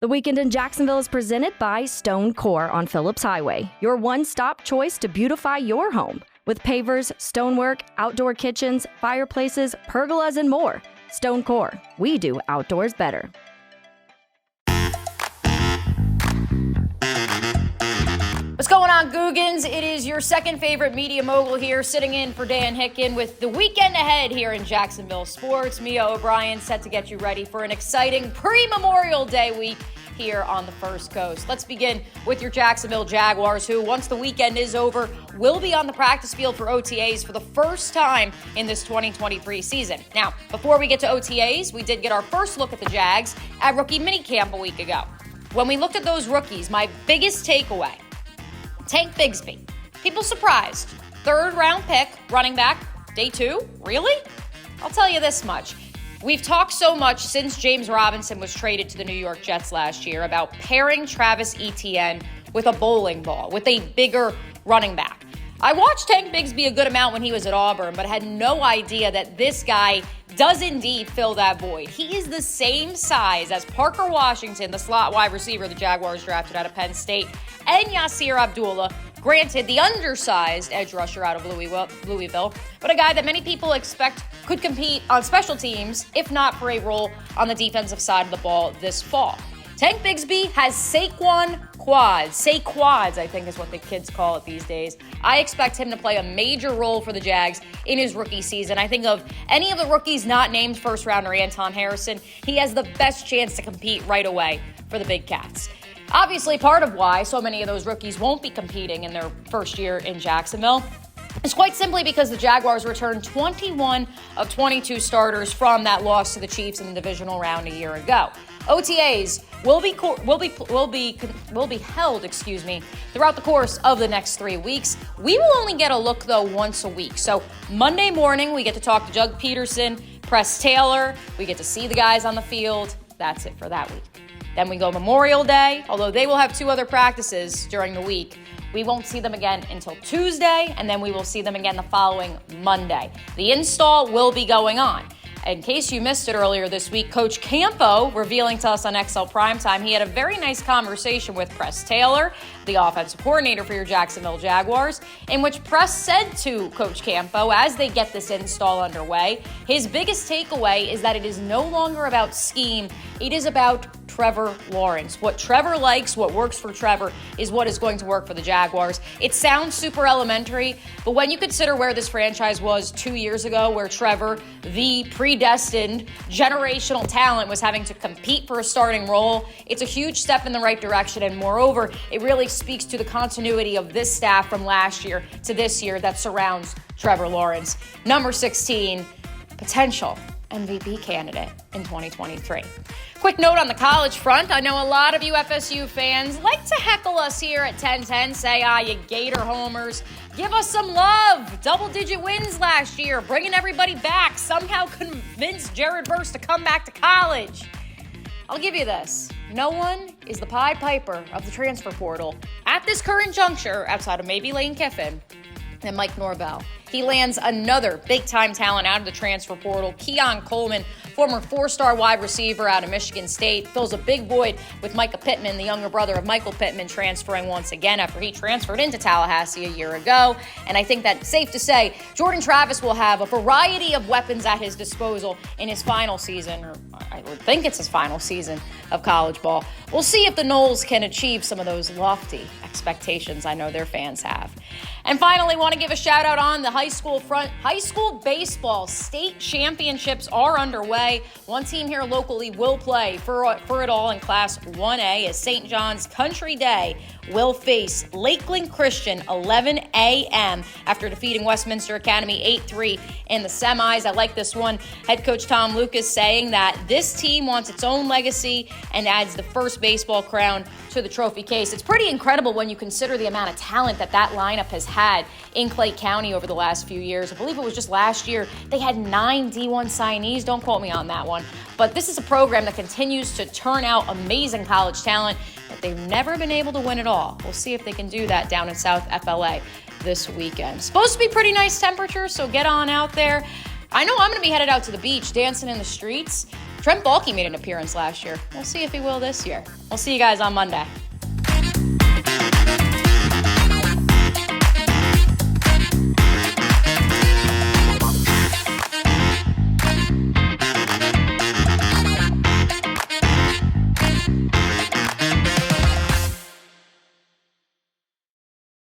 The Weekend in Jacksonville is presented by Stonecore on Phillips Highway, your one-stop choice to beautify your home. With pavers, stonework, outdoor kitchens, fireplaces, pergolas, and more. Stonecore, we do outdoors better. What's going on, Googans? It is your second favorite media mogul here, sitting in for Dan Hicken with the weekend ahead here in Jacksonville sports. Mia O'Brien set to get you ready for an exciting pre-Memorial Day week here on the First Coast. Let's begin with your Jacksonville Jaguars, who, once the weekend is over, will be on the practice field for OTAs for the first time in this 2023 season. Now, before we get to OTAs, we did get our first look at the Jags at rookie minicamp a week ago. When we looked at those rookies, my biggest takeaway: Tank Bigsby. People surprised. Third-round pick, running back, day 2? Really? I'll tell you this much. We've talked so much since James Robinson was traded to the New York Jets last year about pairing Travis Etienne with a bowling ball, with a bigger running back. I watched Tank Bigsby a good amount when he was at Auburn, but had no idea that this guy does indeed fill that void. He is the same size as Parker Washington, the slot wide receiver the Jaguars drafted out of Penn State, and Yasir Abdullah, granted the undersized edge rusher out of Louisville, but a guy that many people expect could compete on special teams, if not for a role on the defensive side of the ball this fall. Tank Bigsby has Saquon quads. Say-quads, I think is what the kids call it these days. I expect him to play a major role for the Jags in his rookie season. I think of any of the rookies not named first-rounder Anton Harrison, he has the best chance to compete right away for the Big Cats. Obviously, part of why so many of those rookies won't be competing in their first year in Jacksonville is quite simply because the Jaguars returned 21 of 22 starters from that loss to the Chiefs in the divisional round a year ago. OTAs will be held, throughout the course of the next 3 weeks. We will only get a look, though, once a week. So Monday morning, we get to talk to Doug Peterson, Press Taylor. We get to see the guys on the field. That's it for that week. Then we go Memorial Day, although they will have 2 other practices during the week. We won't see them again until Tuesday, and then we will see them again the following Monday. The install will be going on. In case you missed it earlier this week, Coach Campo revealing to us on XL Primetime he had a very nice conversation with Press Taylor, the offensive coordinator for your Jacksonville Jaguars, in which Press said to Coach Campo, as they get this install underway, his biggest takeaway is that it is no longer about scheme, it is about Trevor Lawrence. What Trevor likes, what works for Trevor, is what is going to work for the Jaguars. It sounds super elementary, but when you consider where this franchise was 2 years ago, where Trevor, the predestined generational talent, was having to compete for a starting role, it's a huge step in the right direction, and moreover, it really speaks to the continuity of this staff from last year to this year that surrounds Trevor Lawrence. Number 16, potential MVP candidate in 2023. Quick note on the college front. I know a lot of you FSU fans like to heckle us here at 1010, say, you Gator homers. Give us some love. Double-digit wins last year, bringing everybody back, somehow convinced Jared Verse to come back to college. I'll give you this. No one is the Pied Piper of the transfer portal at this current juncture, outside of maybe Lane Kiffin, than Mike Norvell. He lands another big-time talent out of the transfer portal. Keon Coleman, former 4-star wide receiver out of Michigan State, fills a big void with Micah Pittman, the younger brother of Michael Pittman, transferring once again after he transferred into Tallahassee a year ago. And I think that's safe to say Jordan Travis will have a variety of weapons at his disposal in his final season, or I would think it's his final season of college ball. We'll see if the Noles can achieve some of those lofty expectations I know their fans have. And finally, want to give a shout out on the high school front. High school baseball state championships are underway. One team here locally will play for it all in Class 1A as St. John's Country Day will face Lakeland Christian 11 a.m. after defeating Westminster Academy 8-3 in the semis. I like this one. Head coach Tom Lucas saying that this team wants its own legacy and adds the first baseball crown to the trophy case. It's pretty incredible when you consider the amount of talent that lineup has had in Clay County over the last few years. I believe it was just last year they had 9 D1 signees. Don't quote me on that one. But this is a program that continues to turn out amazing college talent, but they've never been able to win it all. We'll see if they can do that down in South FLA this weekend. Supposed to be pretty nice temperatures, so get on out there. I know I'm going to be headed out to the beach, dancing in the streets. Trent Baalke made an appearance last year. We'll see if he will this year. We'll see you guys on Monday.